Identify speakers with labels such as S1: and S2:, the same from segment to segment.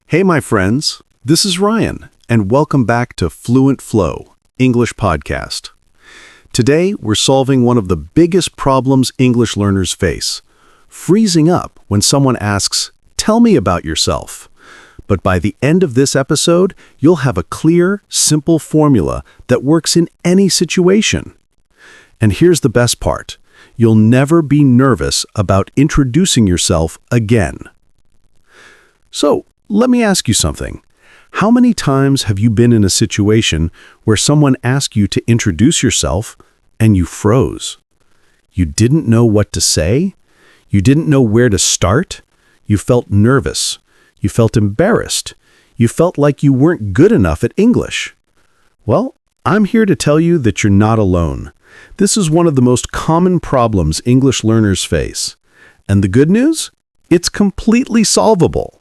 S1: Hey, my friends. This is Ryan, and welcome back to Fluent Flow, English podcast. Today, we're solving one of the biggest problems English learners face, freezing up when someone asks, "Tell me about yourself." But by the end of this episode, you'll have a clear, simple formula that works in any situation. And here's the best part. You'll never be nervous about introducing yourself again. So, let me ask you something. How many times have you been in a situation where someone asked you to introduce yourself and you froze? You didn't know what to say? You didn't know where to start? You felt nervous. You felt embarrassed. You felt like you weren't good enough at English. Well, I'm here to tell you that you're not alone. This is one of the most common problems English learners face. And the good news? It's completely solvable.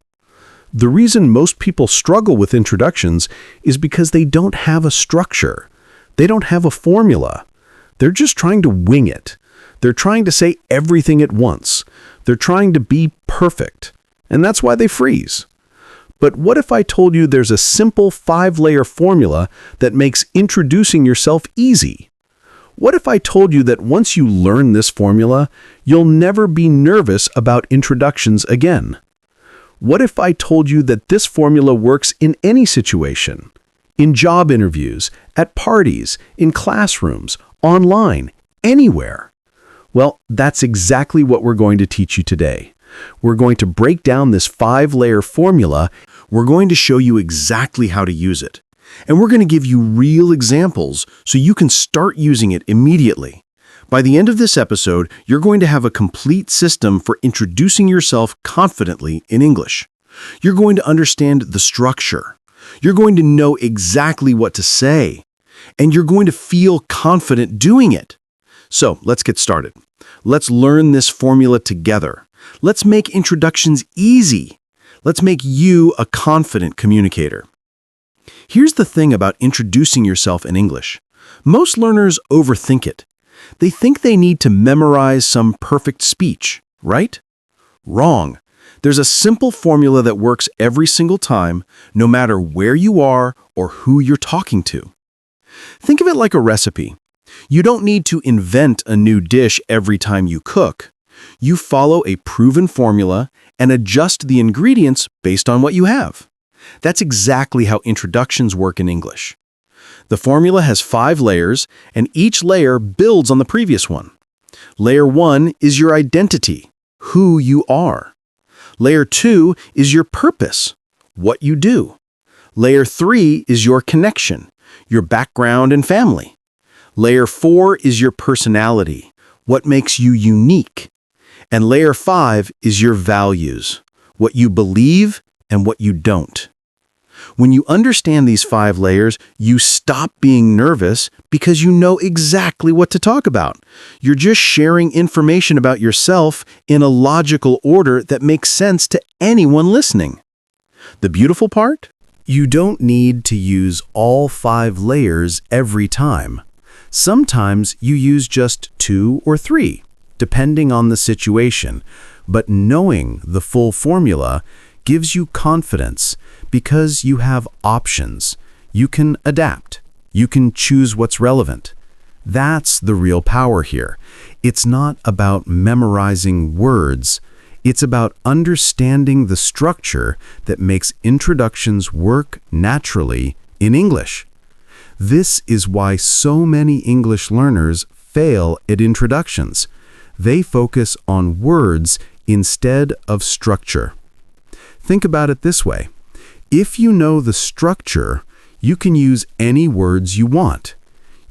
S1: The reason most people struggle with introductions is because they don't have a structure. They don't have a formula. They're just trying to wing it. They're trying to say everything at once. They're trying to be perfect. And that's why they freeze. But what if I told you there's a simple 5-layer formula that makes introducing yourself easy? What if I told you that once you learn this formula, you'll never be nervous about introductions again? What if I told you that this formula works in any situation? In job interviews, at parties, in classrooms, online, anywhere? Well, that's exactly what we're going to teach you today. We're going to break down this 5-layer formula. We're going to show you exactly how to use it. And we're going to give you real examples so you can start using it immediately. By the end of this episode, you're going to have a complete system for introducing yourself confidently in English. You're going to understand the structure. You're going to know exactly what to say. And you're going to feel confident doing it. So, let's get started. Let's learn this formula together. Let's make introductions easy. Let's make you a confident communicator. Here's the thing about introducing yourself in English. Most learners overthink it. They think they need to memorize some perfect speech, right? Wrong. There's a simple formula that works every single time, no matter where you are or who you're talking to. Think of it like a recipe. You don't need to invent a new dish every time you cook. You follow a proven formula and adjust the ingredients based on what you have. That's exactly how introductions work in English. The formula has 5 layers, and each layer builds on the previous one. Layer 1 is your identity, who you are. Layer 2 is your purpose, what you do. Layer 3 is your connection, your background and family. Layer 4 is your personality, what makes you unique. And layer 5 is your values, what you believe and what you don't. When you understand these 5 layers, you stop being nervous because you know exactly what to talk about. You're just sharing information about yourself in a logical order that makes sense to anyone listening. The beautiful part? You don't need to use all 5 layers every time. Sometimes you use just 2 or 3, depending on the situation. But knowing the full formula gives you confidence because you have options. You can adapt. You can choose what's relevant. That's the real power here. It's not about memorizing words. It's about understanding the structure that makes introductions work naturally in English. This is why so many English learners fail at introductions. They focus on words instead of structure. Think about it this way. If you know the structure, you can use any words you want.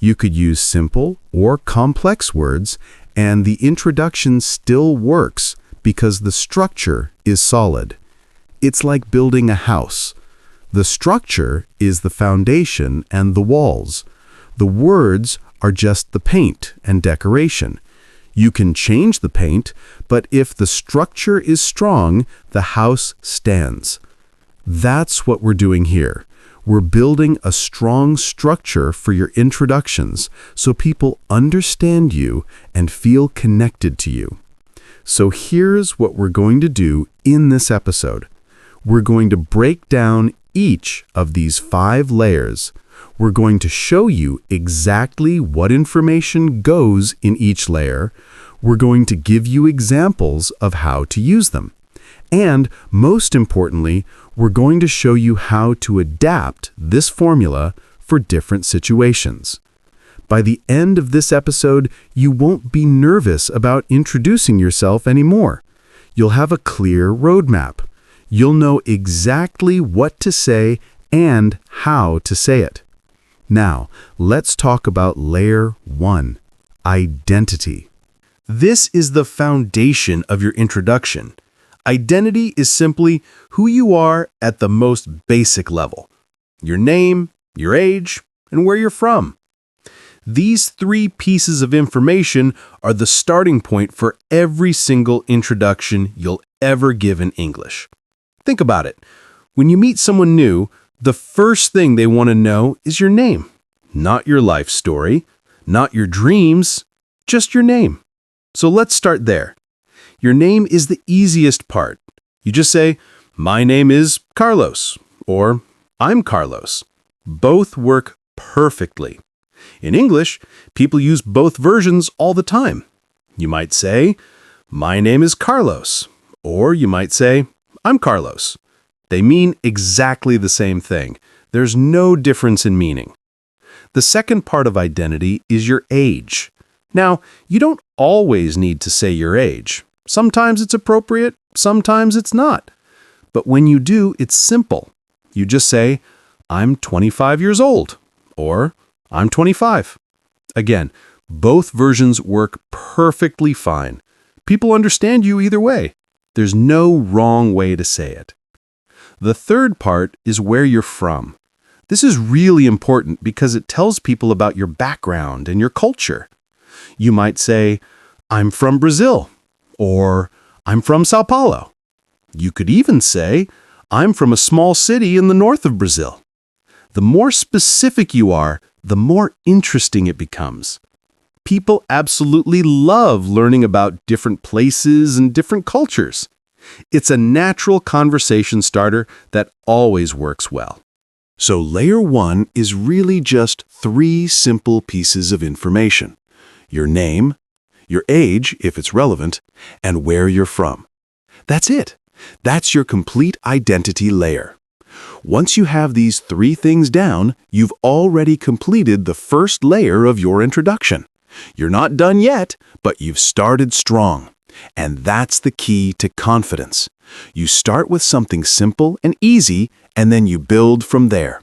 S1: You could use simple or complex words, and the introduction still works because the structure is solid. It's like building a house. The structure is the foundation and the walls. The words are just the paint and decoration. You can change the paint, but if the structure is strong, the house stands. That's what we're doing here. We're building a strong structure for your introductions so people understand you and feel connected to you. So here's what we're going to do in this episode. we're going to break down each of these 5 layers. We're going to show you exactly what information goes in each layer. We're going to give you examples of how to use them. And most importantly, we're going to show you how to adapt this formula for different situations. By the end of this episode, you won't be nervous about introducing yourself anymore. You'll have a clear roadmap. You'll know exactly what to say and how to say it. Now, let's talk about layer 1, identity. This is the foundation of your introduction. Identity is simply who you are at the most basic level. Your name, your age, and where you're from. These 3 pieces of information are the starting point for every single introduction you'll ever give in English. Think about it. When you meet someone new, the first thing they want to know is your name. Not your life story, not your dreams, just your name. So let's start there. Your name is the easiest part. You just say, "My name is Carlos," or "I'm Carlos." Both work perfectly. In English, people use both versions all the time. You might say, "My name is Carlos," or you might say, "I'm Carlos." They mean exactly the same thing. There's no difference in meaning. The second part of identity is your age. Now, you don't always need to say your age. Sometimes it's appropriate, sometimes it's not. But when you do, it's simple. You just say, "I'm 25 years old," or "I'm 25. Again, both versions work perfectly fine. People understand you either way. There's no wrong way to say it. The third part is where you're from. This is really important because it tells people about your background and your culture. You might say, "I'm from Brazil," or "I'm from Sao Paulo." You could even say, "I'm from a small city in the north of Brazil." The more specific you are, the more interesting it becomes. People absolutely love learning about different places and different cultures. It's a natural conversation starter that always works well. So layer 1 is really just 3 simple pieces of information. Your name, your age, if it's relevant, and where you're from. That's it. That's your complete identity layer. Once you have these 3 things down, you've already completed the first layer of your introduction. You're not done yet, but you've started strong. And that's the key to confidence. You start with something simple and easy, and then you build from there.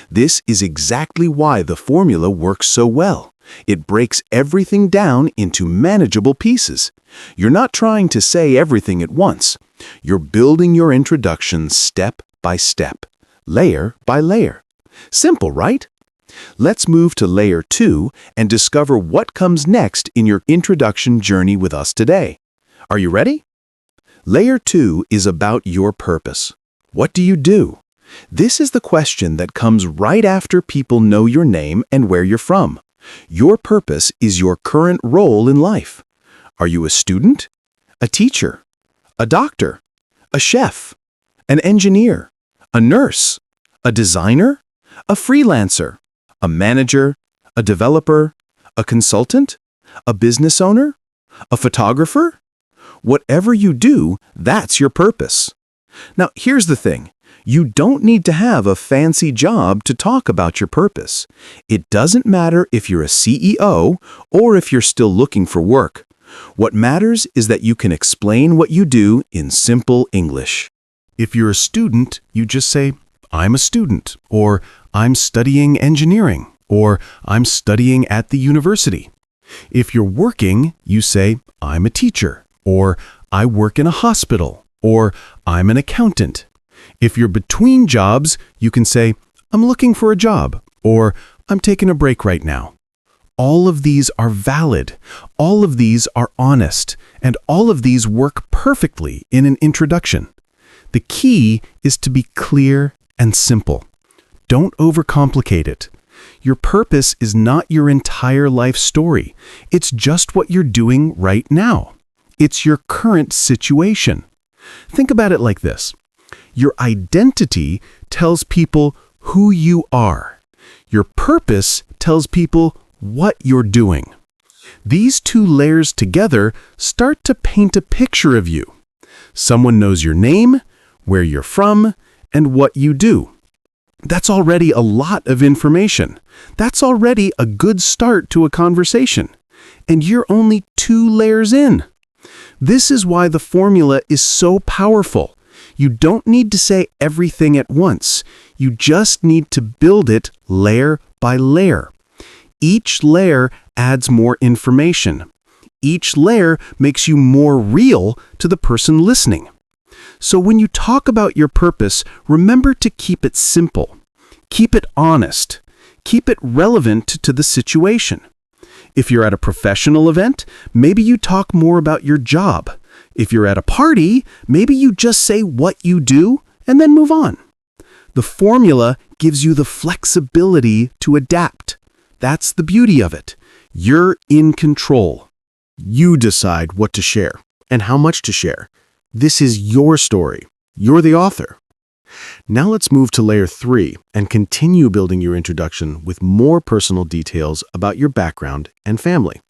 S1: This is exactly why the formula works so well. It breaks everything down into manageable pieces. You're not trying to say everything at once. You're building your introduction step by step, layer by layer. Simple, right? Let's move to layer 2 and discover what comes next in your introduction journey with us today. Are you ready? Layer 2 is about your purpose. What do you do? This is the question that comes right after people know your name and where you're from. Your purpose is your current role in life. Are you a student? A teacher? A doctor? A chef? An engineer? A nurse? A designer? A freelancer? A manager? A developer? A consultant? A business owner? A photographer? Whatever you do, that's your purpose. Now, here's the thing. You don't need to have a fancy job to talk about your purpose. It doesn't matter if you're a CEO or if you're still looking for work. What matters is that you can explain what you do in simple English. If you're a student, you just say, "I'm a student," or "I'm studying engineering," or "I'm studying at the university." If you're working, you say, "I'm a teacher," or "I work in a hospital," or "I'm an accountant." If you're between jobs, you can say, "I'm looking for a job," or "I'm taking a break right now." All of these are valid, all of these are honest, and all of these work perfectly in an introduction. The key is to be clear and simple. Don't overcomplicate it. Your purpose is not your entire life story. It's just what you're doing right now. It's your current situation. Think about it like this. Your identity tells people who you are. Your purpose tells people what you're doing. These two layers together start to paint a picture of you. Someone knows your name, where you're from, and what you do. That's already a lot of information. That's already a good start to a conversation. And you're only 2 layers in. This is why the formula is so powerful. You don't need to say everything at once. You just need to build it layer by layer. Each layer adds more information. Each layer makes you more real to the person listening. So when you talk about your purpose, remember to keep it simple. Keep it honest. Keep it relevant to the situation. If you're at a professional event, maybe you talk more about your job. If you're at a party, maybe you just say what you do and then move on. The formula gives you the flexibility to adapt. That's the beauty of it. You're in control. You decide what to share and how much to share. This is your story. You're the author. Now let's move to layer 3 and continue building your introduction with more personal details about your background and family.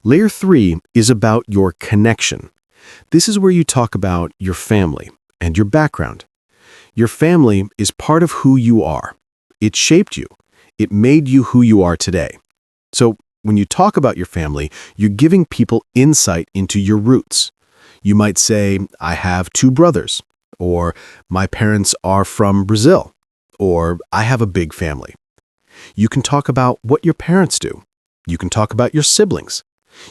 S1: Layer 3 is about your connection. This is where you talk about your family and your background. Your family is part of who you are. It shaped you. It made you who you are today. So when you talk about your family, you're giving people insight into your roots. You might say, I have 2 brothers, or my parents are from Brazil, or I have a big family. You can talk about what your parents do. You can talk about your siblings.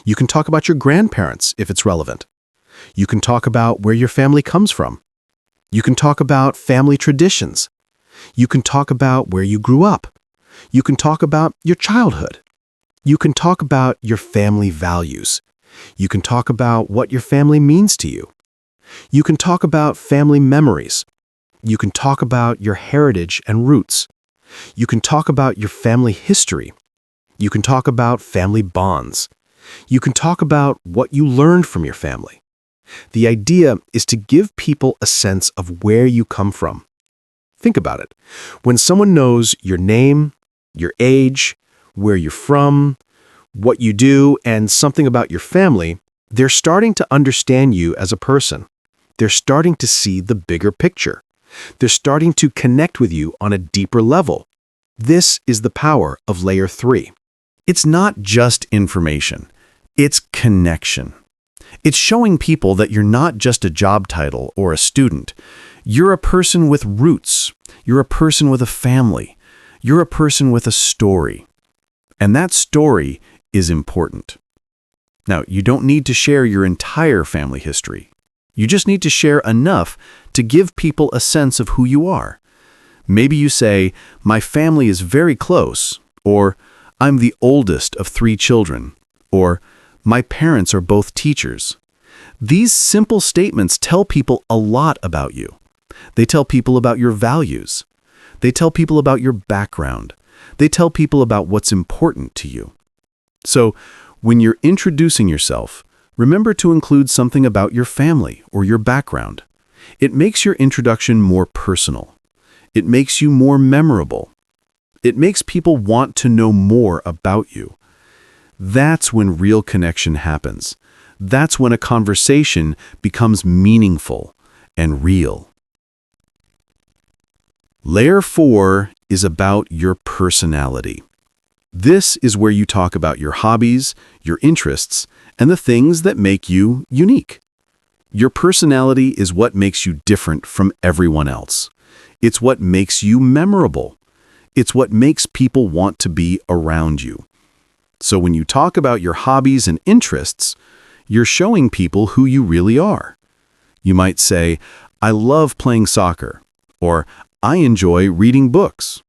S1: You can talk about your grandparents if it's relevant. You can talk about where your family comes from. You can talk about family traditions. You can talk about where you grew up. You can talk about your childhood. You can talk about your family values. You can talk about what your family means to you. You can talk about family memories. You can talk about your heritage and roots. You can talk about your family history. You can talk about family bonds. You can talk about what you learned from your family. The idea is to give people a sense of where you come from. Think about it. When someone knows your name, your age, where you're from, what you do, and something about your family, they're starting to understand you as a person. They're starting to see the bigger picture. They're starting to connect with you on a deeper level. This is the power of layer 3. It's not just information. It's connection. It's showing people that you're not just a job title or a student. You're a person with roots. You're a person with a family. You're a person with a story. And that story is important. Now, you don't need to share your entire family history. You just need to share enough to give people a sense of who you are. Maybe you say, my family is very close, or I'm the oldest of 3 children, or my parents are both teachers. These simple statements tell people a lot about you. They tell people about your values. They tell people about your background. They tell people about what's important to you. So, when you're introducing yourself, remember to include something about your family or your background. It makes your introduction more personal. It makes you more memorable. It makes people want to know more about you. That's when real connection happens. That's when a conversation becomes meaningful and real. Layer 4 is about your personality. This is where you talk about your hobbies, your interests, and the things that make you unique. Your personality is what makes you different from everyone else. It's what makes you memorable. It's what makes people want to be around you. So when you talk about your hobbies and interests, you're showing people who you really are. You might say, I love playing soccer, or I enjoy reading books,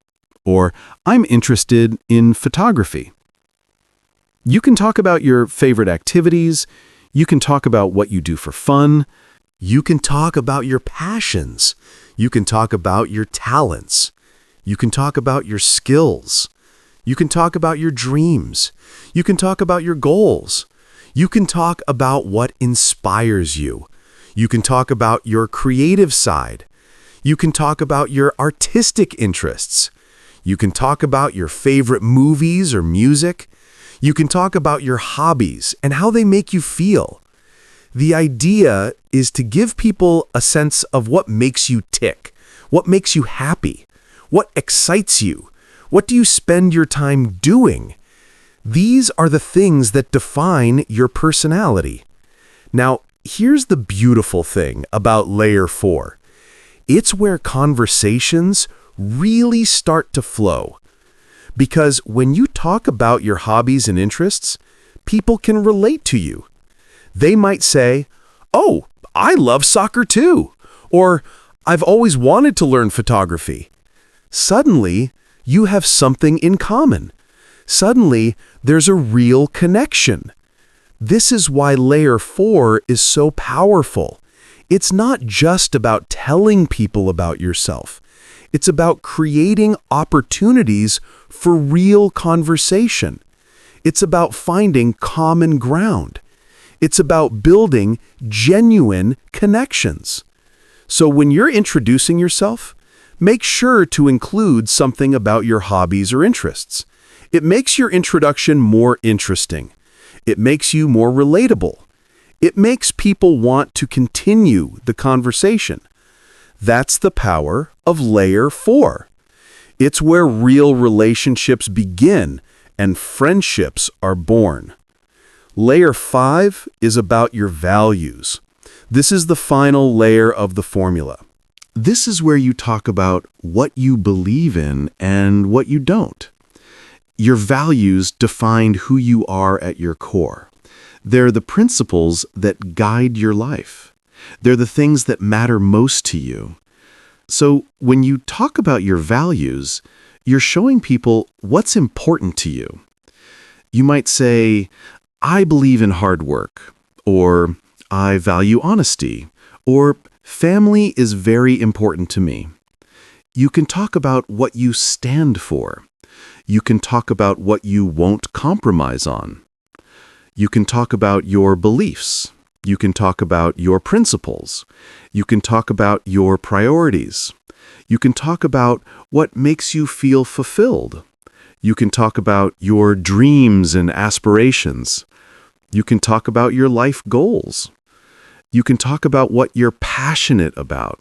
S1: or I'm interested in photography. You can talk about your favorite activities. You can talk about what you do for fun. You can talk about your passions. You can talk about your talents. You can talk about your skills. You can talk about your dreams. You can talk about your goals. You can talk about what inspires you. You can talk about your creative side. You can talk about your artistic interests. You can talk about your favorite movies or music. You can talk about your hobbies and how they make you feel. The idea is to give people a sense of what makes you tick, what makes you happy, what excites you, what do you spend your time doing. These are the things that define your personality. Now, here's the beautiful thing about layer 4. It's where conversations really start to flow. Because when you talk about your hobbies and interests, people can relate to you. They might say, "Oh, I love soccer too," or "I've always wanted to learn photography." Suddenly, you have something in common. Suddenly, there's a real connection. This is why layer 4 is so powerful. It's not just about telling people about yourself. It's about creating opportunities for real conversation. It's about finding common ground. It's about building genuine connections. So when you're introducing yourself, make sure to include something about your hobbies or interests. It makes your introduction more interesting. It makes you more relatable. It makes people want to continue the conversation. That's the power of layer 4. It's where real relationships begin and friendships are born. Layer 5 is about your values. This is the final layer of the formula. This is where you talk about what you believe in and what you don't. Your values define who you are at your core. They're the principles that guide your life. They're the things that matter most to you. So when you talk about your values, you're showing people what's important to you. You might say, "I believe in hard work," or "I value honesty," or "Family is very important to me." You can talk about what you stand for. You can talk about what you won't compromise on. You can talk about your beliefs. You can talk about your principles. You can talk about your priorities. You can talk about what makes you feel fulfilled. You can talk about your dreams and aspirations. You can talk about your life goals. You can talk about what you're passionate about.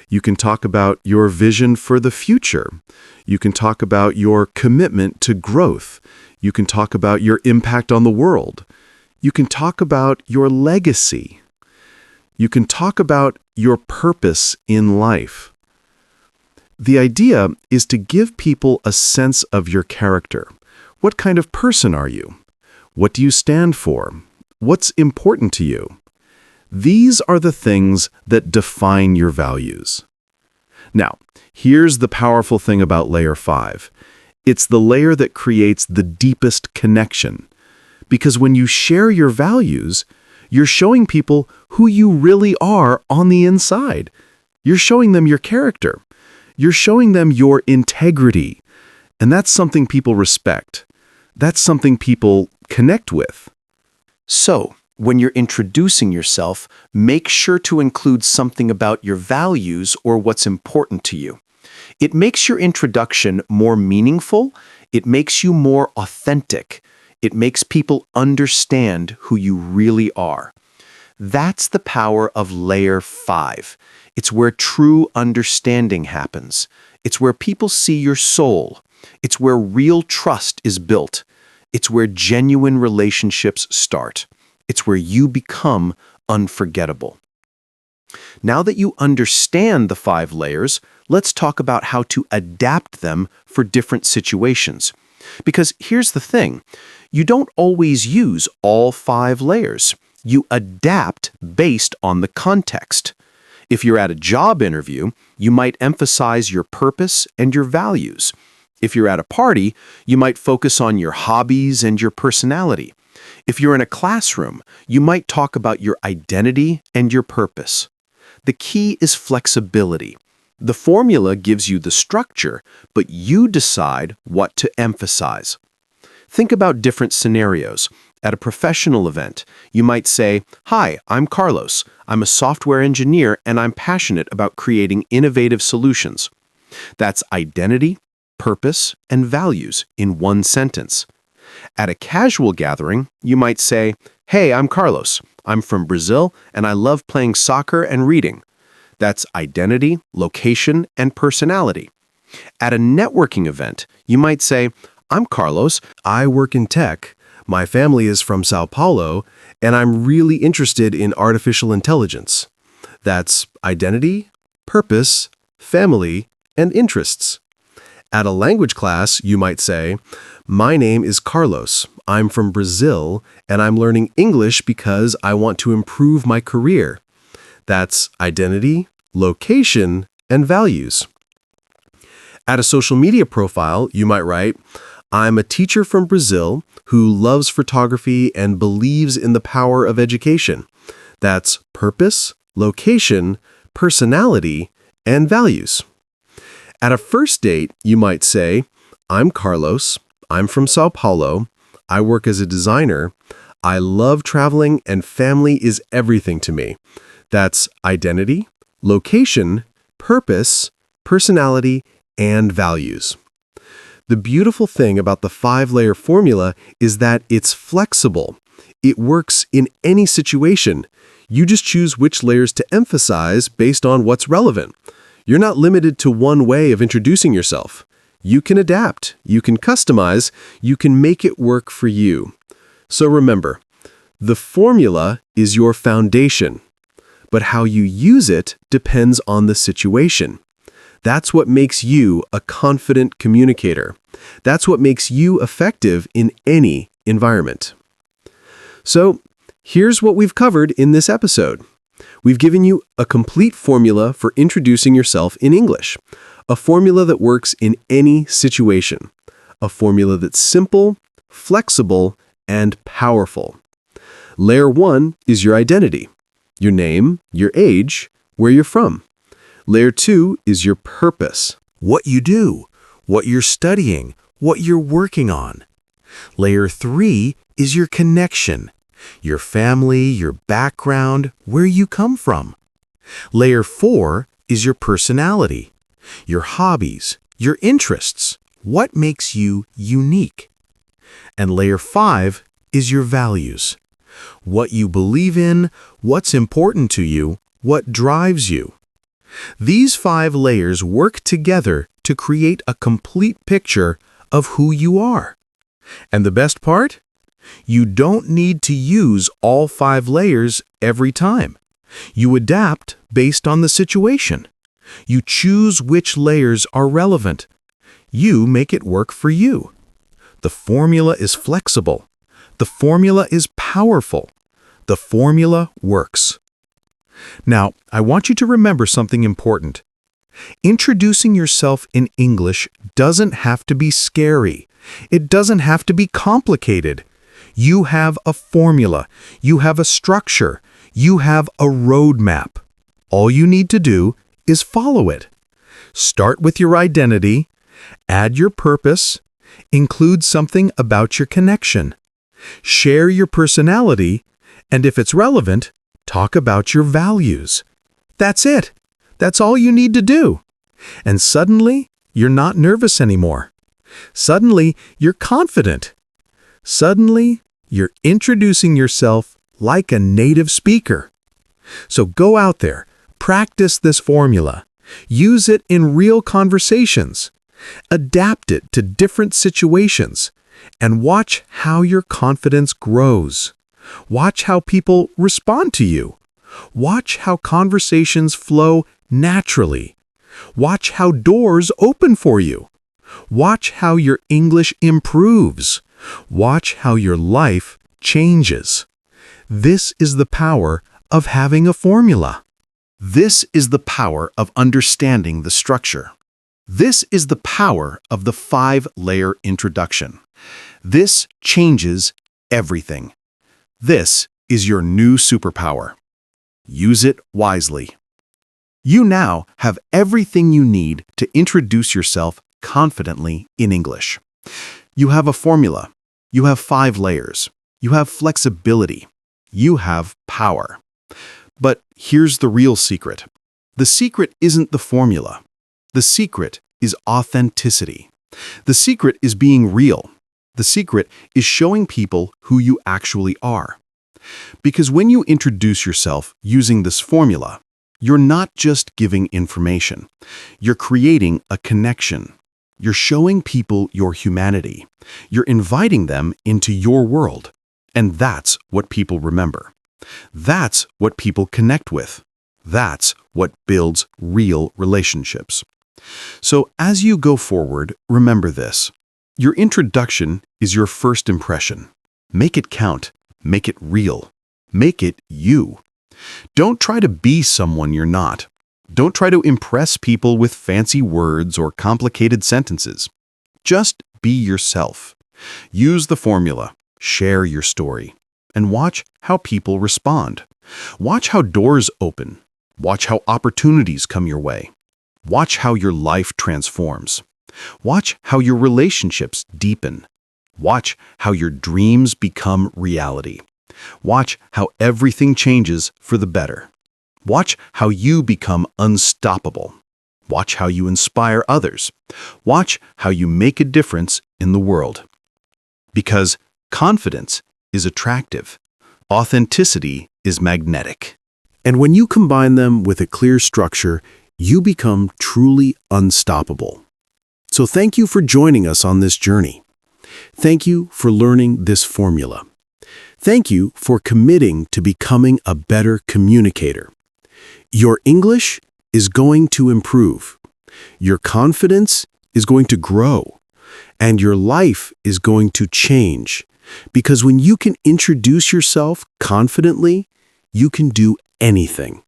S1: You can talk about your vision for the future. You can talk about your commitment to growth. You can talk about your impact on the world. You can talk about your legacy. You can talk about your purpose in life. The idea is to give people a sense of your character. What kind of person are you? What do you stand for? What's important to you? These are the things that define your values. Now, here's the powerful thing about layer 5. It's the layer that creates the deepest connection. Because when you share your values, you're showing people who you really are on the inside. You're showing them your character. You're showing them your integrity. And that's something people respect. That's something people connect with. So, when you're introducing yourself, make sure to include something about your values or what's important to you. It makes your introduction more meaningful. It makes you more authentic. It makes people understand who you really are. That's the power of layer 5. It's where true understanding happens. It's where people see your soul. It's where real trust is built. It's where genuine relationships start. It's where you become unforgettable. Now that you understand the 5 layers, let's talk about how to adapt them for different situations. Because here's the thing, you don't always use all 5 layers. You adapt based on the context. If you're at a job interview, you might emphasize your purpose and your values. If you're at a party, you might focus on your hobbies and your personality. If you're in a classroom, you might talk about your identity and your purpose. The key is flexibility. The formula gives you the structure, but you decide what to emphasize. Think about different scenarios.
S2: At a professional event, you might say, "Hi, I'm Carlos. I'm a software engineer and I'm passionate about creating innovative solutions." That's identity, purpose, and values in one sentence. At a casual gathering, you might say, "Hey, I'm Carlos. I'm from Brazil and I love playing soccer and reading." That's identity, location, and personality. At a networking event, you might say, "I'm Carlos. I work in tech. My family is from Sao Paulo, and I'm really interested in artificial intelligence." That's identity, purpose, family, and interests. At a language class, you might say, "My name is Carlos. I'm from Brazil, and I'm learning English because I want to improve my career." That's identity, location, and values. At a social media profile, you might write, "I'm a teacher from Brazil who loves photography and believes in the power of education." That's purpose, location, personality, and values. At a first date, you might say, "I'm Carlos. I'm from Sao Paulo. I work as a designer. I love traveling and family is everything to me." That's identity, location, purpose, personality, and values. The beautiful thing about the 5-layer formula is that it's flexible. It works in any situation. You just choose which layers to emphasize based on what's relevant. You're not limited to one way of introducing yourself. You can adapt, you can customize, you can make it work for you. So remember, the formula is your foundation, but how you use it depends on the situation. That's what makes you a confident communicator. That's what makes you effective in any environment. So, here's what we've covered in this episode. We've given you a complete formula for introducing yourself in English, a formula that works in any situation, a formula that's simple, flexible, and powerful. Layer 1 is your identity, your name, your age, where you're from. Layer 2 is your purpose, what you do, what you're studying, what you're working on. Layer 3 is your connection, your family, your background, where you come from. Layer 4 is your personality, your hobbies, your interests, what makes you unique. And layer 5 is your values, what you believe in, what's important to you, what drives you. These 5 layers work together to create a complete picture of who you are. And the best part? You don't need to use all 5 layers every time. You adapt based on the situation. You choose which layers are relevant. You make it work for you. The formula is flexible. The formula is powerful. The formula works. Now, I want you to remember something important. Introducing yourself in English doesn't have to be scary. It doesn't have to be complicated. You have a formula. You have a structure. You have a roadmap. All you need to do is follow it. Start with your identity, add your purpose, include something about your connection, share your personality, and if it's relevant, talk about your values. That's it. That's all you need to do. And suddenly, you're not nervous anymore. Suddenly, you're confident. Suddenly, you're introducing yourself like a native speaker. So go out there, practice this formula. Use it in real conversations. Adapt it to different situations. And watch how your confidence grows. Watch how people respond to you. Watch how conversations flow naturally. Watch how doors open for you. Watch how your English improves. Watch how your life changes. This is the power of having a formula. This is the power of understanding the structure. This is the power of the 5-layer introduction. This changes everything. This is your new superpower. Use it wisely. You now have everything you need to introduce yourself confidently in English. You have a formula. You have 5 layers.
S1: You have flexibility. You have power. But here's the real secret. The secret isn't the formula. The secret is authenticity. The secret is being real. The secret is showing people who you actually are. Because when you introduce yourself using this formula, you're not just giving information. You're creating a connection. You're showing people your humanity. You're inviting them into your world. And that's what people remember. That's what people connect with. That's what builds real relationships. So as you go forward, remember this. Your introduction is your first impression. Make it count. Make it real. Make it you. Don't try to be someone you're not. Don't try to impress people with fancy words or complicated sentences. Just be yourself. Use the formula. Share your story. And watch how people respond. Watch how doors open. Watch how opportunities come your way. Watch how your life transforms. Watch how your relationships deepen. Watch how your dreams become reality. Watch how everything changes for the better. Watch how you become unstoppable. Watch how you inspire others. Watch how you make a difference in the world. Because confidence is attractive. Authenticity is magnetic. And when you combine them with a clear structure, you become truly unstoppable. So thank you for joining us on this journey. Thank you for learning this formula. Thank you for committing to becoming a better communicator. Your English is going to improve. Your confidence is going to grow. And your life is going to change. Because when you can introduce yourself confidently, you can do anything.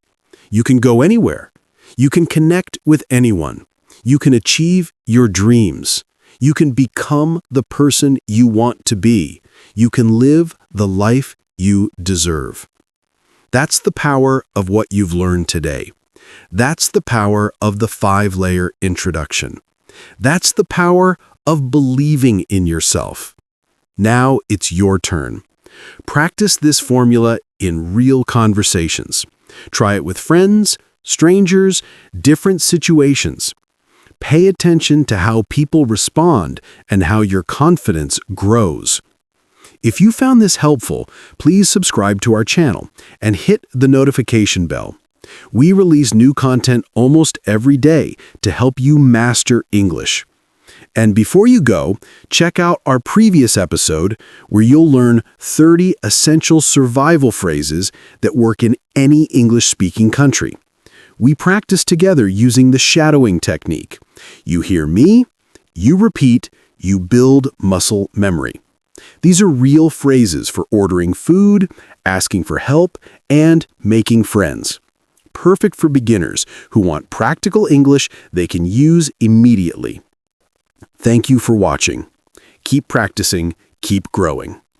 S1: You can go anywhere. You can connect with anyone. You can achieve your dreams. You can become the person you want to be. You can live the life you deserve. That's the power of what you've learned today. That's the power of the 5-layer introduction. That's the power of believing in yourself. Now it's your turn. Practice this formula in real conversations. Try it with friends, strangers, different situations. Pay attention to how people respond and how your confidence grows. If you found this helpful, please subscribe to our channel and hit the notification bell. We release new content almost every day to help you master English. And before you go, check out our previous episode where you'll learn 30 essential survival phrases that work in any English-speaking country. We practice together using the shadowing technique. You hear me, you repeat, you build muscle memory. These are real phrases for ordering food, asking for help, and making friends. Perfect for beginners who want practical English they can use immediately. Thank you for watching. Keep practicing, keep growing.